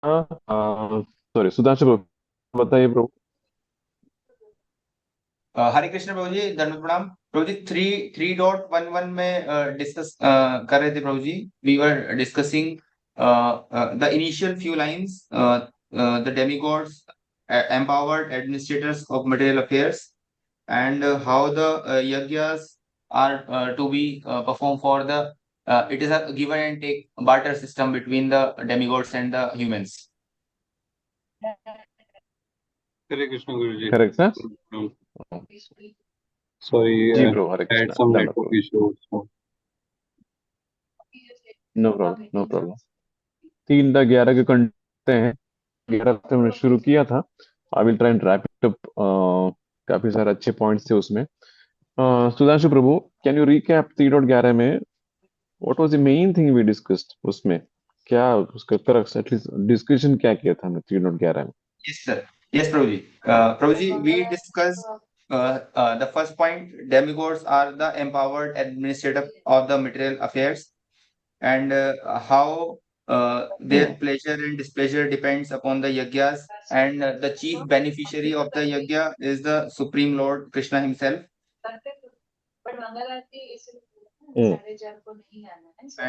Sorry, Sudhanshu प्रभु, बताइए प्रभु। हरे कृष्ण प्रभु जी, दंडवत प्रणाम। प्रभु जी, 3.11 में डिस्कस कर रहे थे प्रभु जी। We were discussing the initial few lines, the demigods empowered administrators of material affairs, and how the yajnas are to be performed for the it is a given and take barter system between the demigods and the humans. Hare Krishna गुरु जी। Correct sir. Sorry, जी I प्रभु, Hare had Krishna, some दंड network प्रभु। issues. So, no problem, no problem. 3-11 के करते हैं। 11 से हमने शुरू किया था। I will try and wrap it up. काफी सारे अच्छे पॉइंट्स थे उसमें। Sudhanshu Prabhu, can you recap 3.11 में what was the main thing we discussed उसमें? क्या उसका तरफ एटलीस्ट डिस्कशन क्या किया था हमने 3.11 में? Yes, sir. Yes, Prabhuji. Prabhuji, we discussed the first point. Demigods are the empowered administrator of the material affairs, and how their hmm. pleasure and displeasure depends upon the yajnas, and the chief beneficiary of the yajna is the Supreme Lord Krishna himself. Hmm.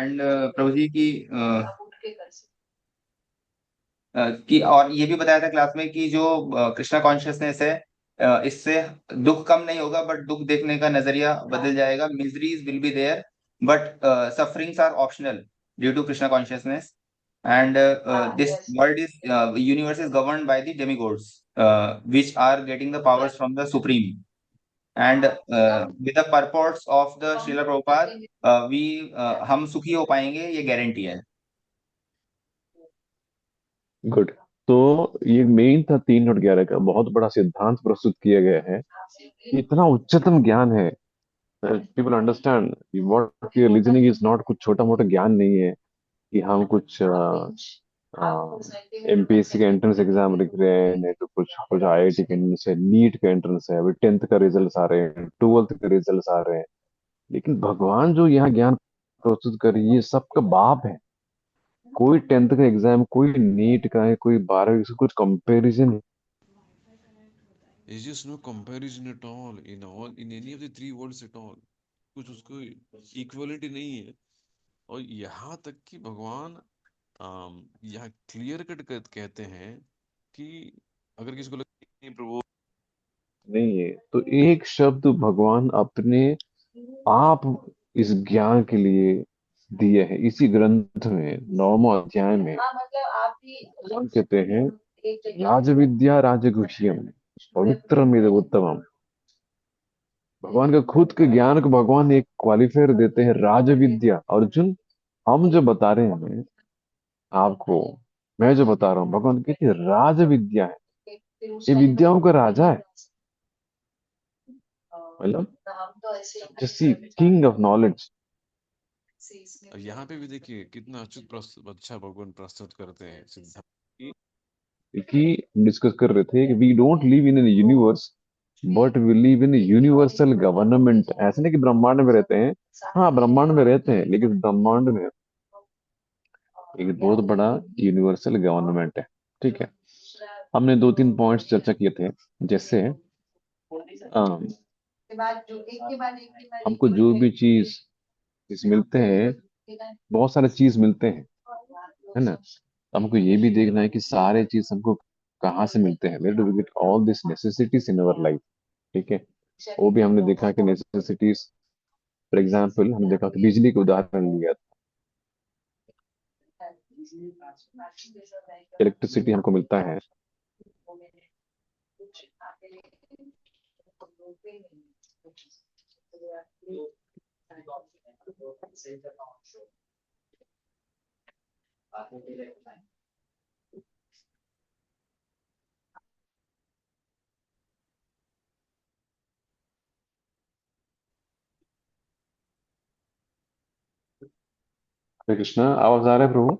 And Prabhuji कि और ये भी बताया था class में कि जो Krishna consciousness है, इससे दुख कम नहीं होगा, बट दुख देखने का नजरिया बदल जाएगा। Miseries will be there, but sufferings are optional due to Krishna consciousness. And this world is universe is governed by the demigods, which are getting the powers from the supreme, and with the purports of the Srila Prabhupada, we हम सुखी हो पाएंगे, ये guarantee है। Good. तो ये main था 3.11 का बहुत बड़ा सिद्धांत प्रस्तुत किया गया है। इतना उच्चतम ज्ञान है। People understand what we are listening is not कुछ छोटा मोटा ज्ञान नहीं है कि हम कुछ एमपीएससी का एंट्रेंस एग्जाम लिख रहे हैं, नहीं तो कुछ कुछ आईआईटी का एंट्रेंस है, नीट का एंट्रेंस है, अभी 10th का रिजल्ट आ रहे हैं, 12th के रिजल्ट आ रहे हैं। लेकिन भगवान जो यहाँ ज्ञान प्रस्तुत कर रही है, ये सबका बाप है। कोई 10th का एग्जाम, कोई नीट का है, कोई 12वीं से कुछ comparison. It's just no comparison at all in any of the three worlds at all. कुछ उसको इक्वलिटी नहीं है। और यहाँ तक कि भगवान यहाँ क्लियर कट कहते हैं कि अगर किसी को लगे कि नहीं प्रभु। नहीं है तो एक शब्द भगवान अपने आप इस ज्ञान के लिए दिए है इसी ग्रंथ में, 9वें अध्याय में। भगवान कहते हैं राजविद्या राजगुह्यम पवित्रमिद उत्तमम। भगवान का खुद के ज्ञान को भगवान एक क्वालिफायर देते हैं, राजविद्या। अर्जुन, हम जो बता रहे हैं आपको, मैं जो बता रहा हूँ, भगवान कहते हैं राजविद्या है। ये विद्याओं का राजा है, मतलब जैसी किंग ऑफ नॉलेज। और यहाँ पे भी देखिए कितना अच्छा भगवान प्रस्तुत करते हैं सिद्धांत की। कि डिस्कस कर रहे थे कि we don't live in an universe but we live in universal government. ऐसे नहीं कि ब्रह्मांड में रहते हैं। हाँ, ब्रह्मांड में रहते हैं, लेकिन ब्रह्मांड में एक बहुत बड़ा यूनिवर्सल गवर्नमेंट है। ठीक है। हमने 2-3 पॉइंट्स चर्चा किए थे, जैसे अम, हमको जो भी चीज चीज मिलते हैं, बहुत सारे चीज मिलते हैं, है ना? तो हमको ये भी देखना है कि सारे चीज हमको कहाँ से मिलते हैं, where do we get all this necessities in our life. ठीक है। वो भी हमने देखा कि नेसेसिटीज, फॉर एग्जाम्पल हमने देखा कि बिजली का उदाहरण लिया था। इलेक्ट्रिसिटी हमको मिलता है। हरे कृष्णा, आवाज आ रहा है प्रभु?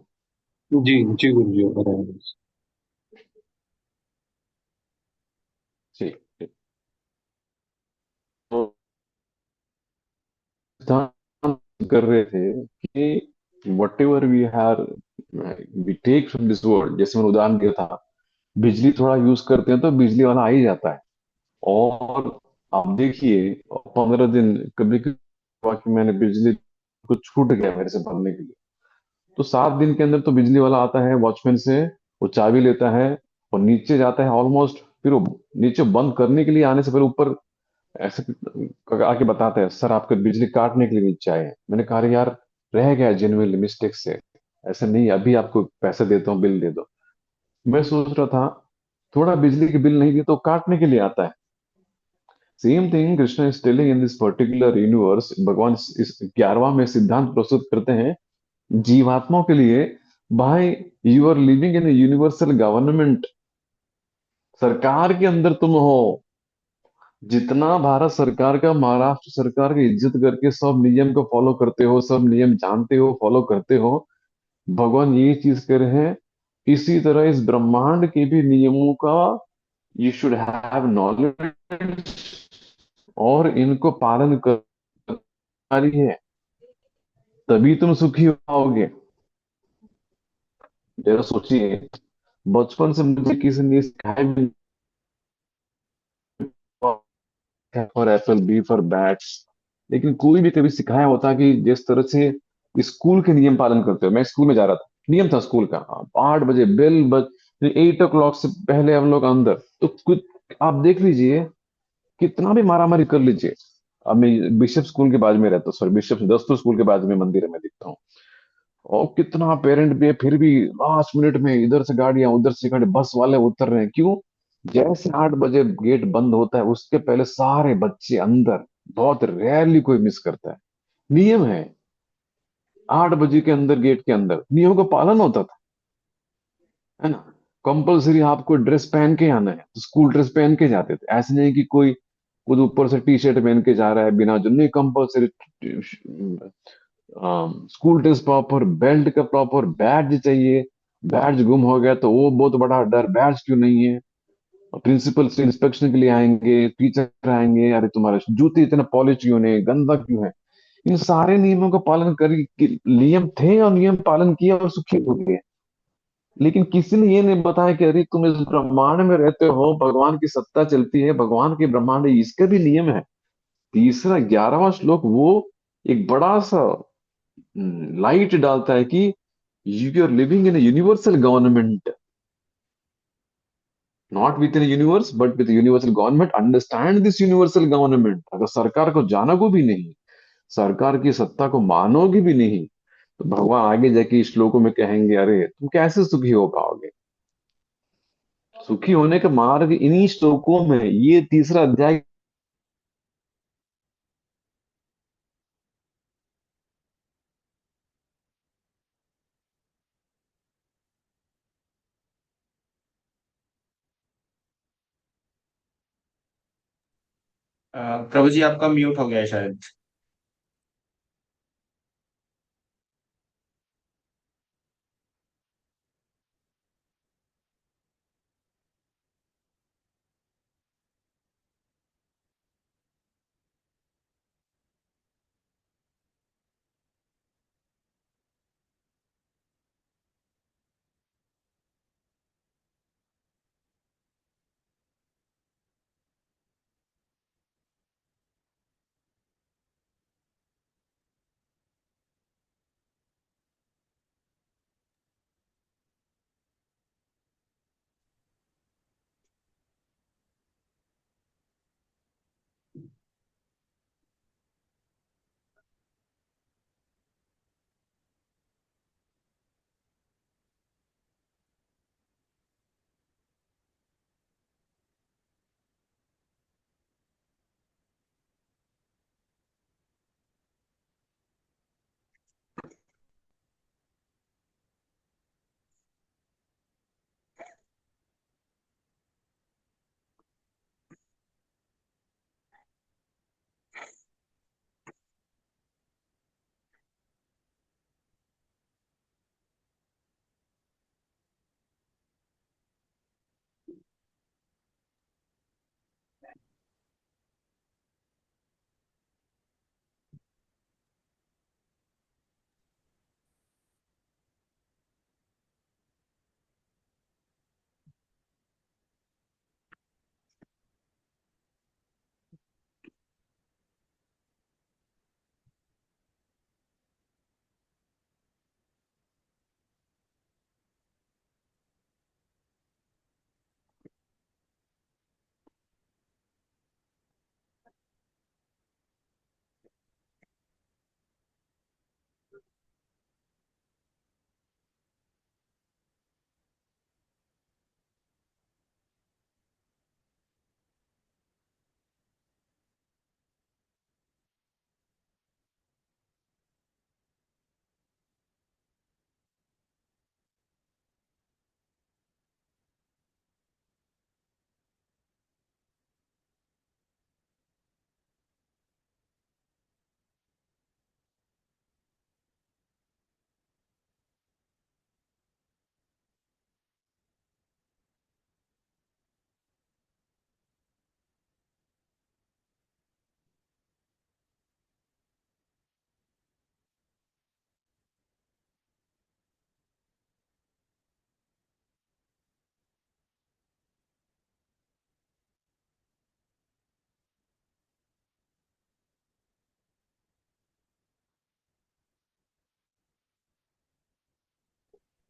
जी जी गुरु जी, बराबर। जी। तो सिद्धांत कर रहे थे कि whatever we are we take from this world, जैसे मैंने उदाहरण दिया था, बिजली थोड़ा यूज करते हैं तो बिजली वाला आ ही जाता है। और आप देखिए, 15 दिन कभी कभी हुआ कि मैंने बिजली कुछ छूट गया मेरे से भरने के लिए, तो 7 दिन के अंदर तो बिजली वाला आता है वॉचमैन से, वो चाबी लेता है और नीचे जाता है ऑलमोस्ट, फिर वो नीचे बंद करने के लिए आने से पहले ऊपर ऐसे आके बताता है, सर आपके बिजली काटने के लिए नीचे आए हैं। मैंने कहा अरे यार, रह गया जेन्युइनली मिस्टेक से, ऐसा नहीं है, अभी आपको पैसे देता हूँ, बिल दे दो। मैं सोच रहा था थोड़ा बिजली के बिल नहीं दिए तो काटने के लिए आता है। Same thing Krishna is telling in this particular universe, भगवान इस 11वां में सिद्धांत प्रस्तुत करते हैं जीवात्माओं के लिए। भाई, you are living in universal government, सरकार के अंदर तुम हो। जितना भारत सरकार का, महाराष्ट्र सरकार की इज्जत करके सब नियम को फॉलो करते हो, सब नियम जानते हो, फॉलो करते हो, भगवान ये चीज कर रहे हैं। इसी तरह इस ब्रह्मांड के भी नियमों का यू शुड हैव नॉलेज, और इनको पालन कर रही है, तभी तुम सुखी हो पाओगे। जरा सोचिए, बचपन से मुझे किसी ने सिखाया भी for apple, B for bats, लेकिन कोई भी कभी सिखाया होता कि जिस तरह से स्कूल के नियम पालन करते हो। मैं स्कूल में जा रहा था, नियम था स्कूल का, 8 बजे बेल बज, 8 o'clock से पहले हम लोग अंदर। तो कुछ आप देख लीजिए, कितना भी मारा मारी कर लीजिए। अब मैं बिशप स्कूल के बाजू में रहता हूँ, सॉरी बिशप दस्तूर स्कूल के बाजू में मंदिर है, मैं दिखता हूँ। और कितना पेरेंट भी है, फिर भी लास्ट मिनट में इधर से गाड़ियां उधर से गाड़ी, बस वाले उतर रहे हैं, क्यों? जैसे 8 बजे गेट बंद होता है उसके पहले सारे बच्चे अंदर, बहुत रेयरली कोई मिस करता है। नियम है, 8 बजे के अंदर गेट के अंदर नियमों का पालन होता था, है ना। कंपलसरी आपको ड्रेस पहन के आना है, तो स्कूल ड्रेस पहन के जाते थे, ऐसे नहीं कि कोई खुद ऊपर से टी शर्ट पहन के जा रहा है बिना जो, नहीं, compulsory school dress proper, belt का प्रॉपर, बैज चाहिए। बैज गुम हो गया तो वो बहुत बड़ा डर, बैज क्यों नहीं है। प्रिंसिपल से इंस्पेक्शन के लिए आएंगे, टीचर आएंगे, अरे तुम्हारे जूते इतना पॉलिश क्यों नहीं, गंदा क्यों है। इन सारे नियमों का पालन कर, नियम थे और नियम पालन किया और सुखी हो गए। लेकिन किसी ने ये नहीं बताया कि अरे तुम इस ब्रह्मांड में रहते हो, भगवान की सत्ता चलती है, भगवान के ब्रह्मांड है, इसका भी नियम है। तीसरा 11वां श्लोक वो एक बड़ा सा लाइट डालता है कि you are living in universal government, not within universe but with universal government, understand this universal government. अगर सरकार को जानोगे भी नहीं, सरकार की सत्ता को मानोगे भी नहीं, तो भगवान आगे जाके इस श्लोकों में कहेंगे अरे तुम कैसे सुखी हो पाओगे। सुखी होने का मार्ग इन्हीं श्लोकों में, ये तीसरा अध्याय। प्रभु जी आपका म्यूट हो गया है शायद।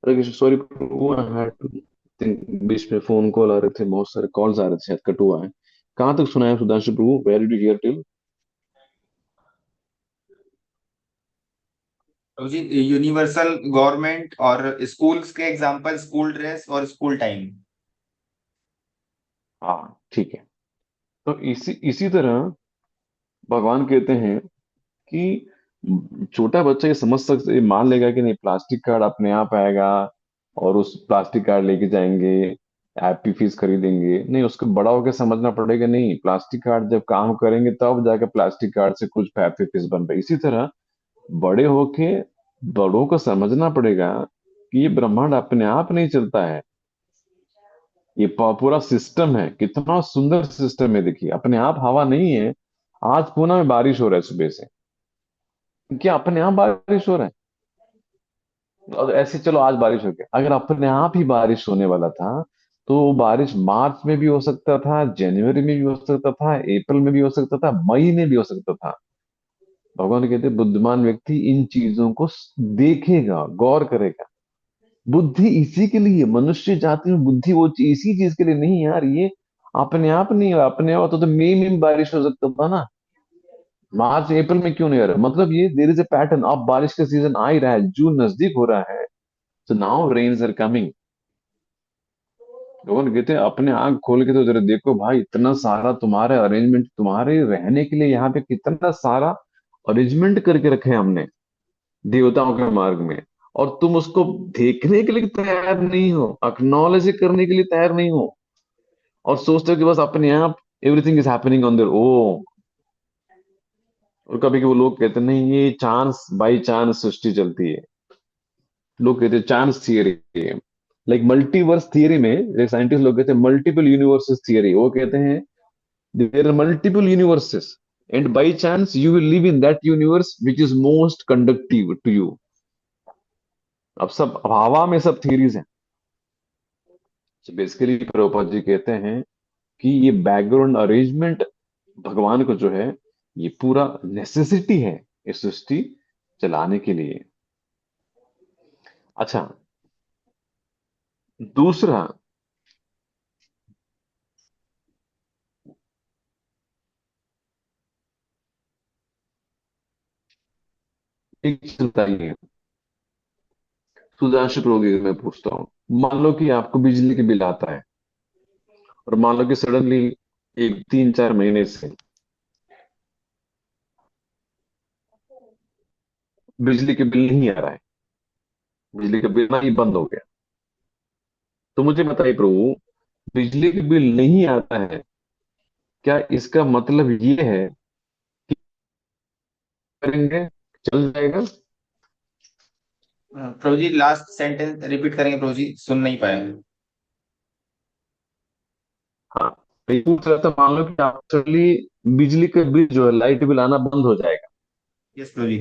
अरे कृष्ण, सॉरी प्रभु, आई हैड टू थिंक, बीच में फोन कॉल आ रहे थे, बहुत सारे कॉल्स आ रहे थे, शायद कट हुआ है। कहाँ तक सुना है सुधांशु प्रभु, where did you hear till? तो जी यूनिवर्सल गवर्नमेंट और स्कूल्स के एग्जांपल, स्कूल ड्रेस और स्कूल टाइम। हाँ ठीक है। तो इसी इसी तरह भगवान कहते हैं कि छोटा बच्चा ये समझ सकता, ये मान लेगा कि नहीं प्लास्टिक कार्ड अपने आप आएगा और उस प्लास्टिक कार्ड लेके जाएंगे, हैप्पी फीस खरीदेंगे। नहीं, उसको बड़ा होकर समझना पड़ेगा, नहीं प्लास्टिक कार्ड जब काम करेंगे तब जाके प्लास्टिक कार्ड से कुछ हैप्पी फीस बन पाए। इसी तरह बड़े होके बड़ों को समझना पड़ेगा कि ये ब्रह्मांड अपने आप नहीं चलता है, ये पूरा सिस्टम है। कितना सुंदर सिस्टम है, देखिए अपने आप हवा नहीं है। आज पुणे में बारिश हो रहा है सुबह से, क्या अपने आप बारिश हो रहा है? और ऐसे चलो आज बारिश हो गया, अगर अपने आप ही बारिश होने वाला था तो वो बारिश मार्च में भी हो सकता था, जनवरी में भी हो सकता था, अप्रैल में भी हो सकता था, मई में भी हो सकता था। भगवान कहते हैं, बुद्धिमान व्यक्ति इन चीजों को देखेगा, गौर करेगा। बुद्धि इसी के लिए, मनुष्य जाति में बुद्धि वो इसी चीज के लिए नहीं यार, ये अपने आप नहीं, अपने आप तो मई में बारिश हो सकता था ना, मार्च अप्रैल में क्यों नहीं हो रहा? मतलब ये देयर इज अ पैटर्न, अब बारिश का सीजन आ ही रहा है, जून नजदीक हो रहा है, तो नाउ रेन्स आर कमिंग। लोगों कहते हैं अपने आंख खोल के तो जरा देखो भाई, इतना सारा तुम्हारे अरेंजमेंट, तुम्हारे रहने के लिए यहाँ पे कितना सारा अरेंजमेंट करके रखे हैं हमने देवताओं के मार्ग में, और तुम उसको देखने के लिए तैयार नहीं हो, अक्नॉलेज करने के लिए तैयार नहीं हो, और सोचते हो कि बस अपने आप everything is happening on their own. और कभी कभी लोग कहते हैं नहीं ये चांस बाई चांस सृष्टि चलती है। लोग कहते हैं चांस थियरी है, लाइक मल्टीवर्स थियरी में साइंटिस्ट लोग कहते हैं मल्टीपल यूनिवर्सेस थियरी, वो कहते हैं there are multiple universes and by chance you will live in that universe which is most conductive to you। अब हवा में सब थियरीज हैं। तो बेसिकली प्रभुपाद जी कहते हैं कि ये बैकग्राउंड अरेंजमेंट भगवान को जो है, ये पूरा नेसेसिटी है इस सृष्टि चलाने के लिए। अच्छा, दूसरा, एक चीज बताइए सुधांशु प्रभु जी, मैं पूछता हूँ, मान लो कि आपको बिजली के बिल आता है, और मान लो कि सडनली एक 3-4 महीने से बिजली के बिल नहीं आ रहा है, बिजली का बिल ना ही बंद हो गया, तो मुझे बताइए प्रभु, बिजली के बिल नहीं आता है, क्या इसका मतलब ये है करेंगे चल जाएगा? प्रभु जी लास्ट सेंटेंस रिपीट करेंगे, प्रभु जी सुन नहीं पाए। हाँ, तो ये पूछ रहा था, मान लो कि आप सडनली बिजली का बिल जो है, लाइट बिल आना बंद हो जाएगा, यस प्रभु जी।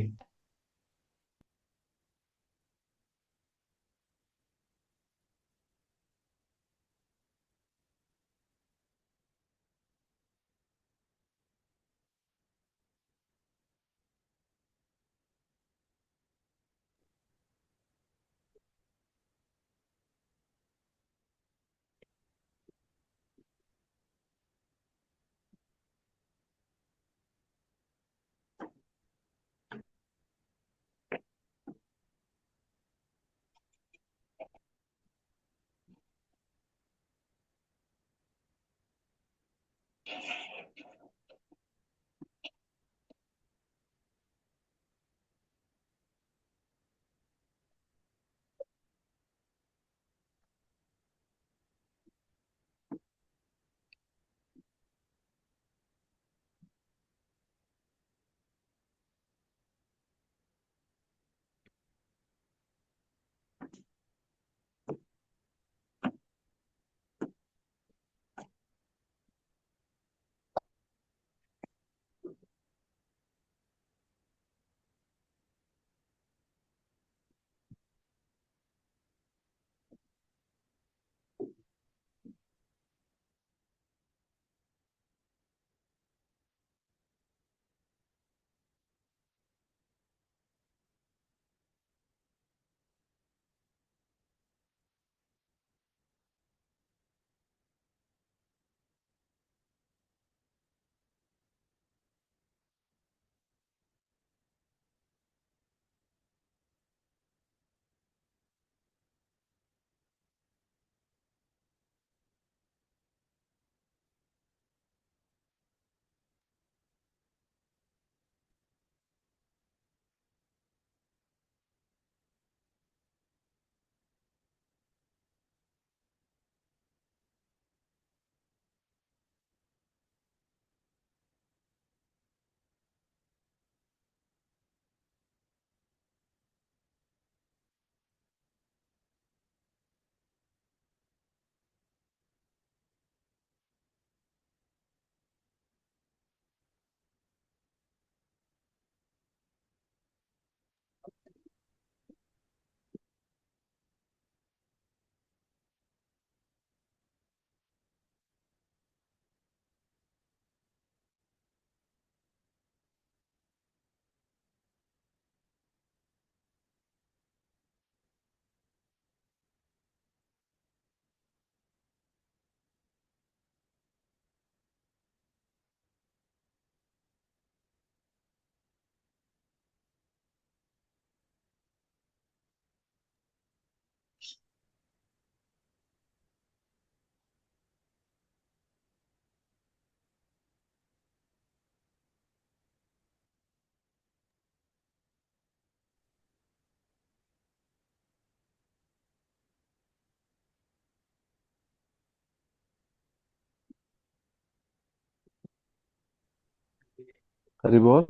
हरि बोल।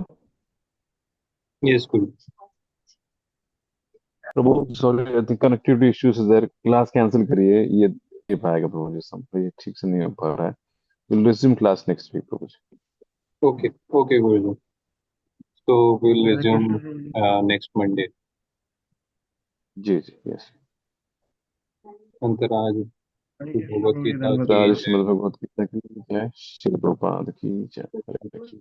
यस गुरु। प्रभु sorry, I think connectivity issues there, class cancel करिए, ये पाएगा प्रभु जी, सब ये ठीक से नहीं हो पा रहा है। Will resume class next week प्रभु जी। ओके ओके गुरु जी। तो विल हरे रिज्यूम कृष्ण गुरु जी। Next Monday. जी जी यस। अंतराज हरे भगवत कृष्ण गुरु जी, गीता दंडवत की राज प्रणाम। जय। श्रीमद् भगवत गीता की जय, श्री प्रभुपाद की जय, हरे कृष्ण।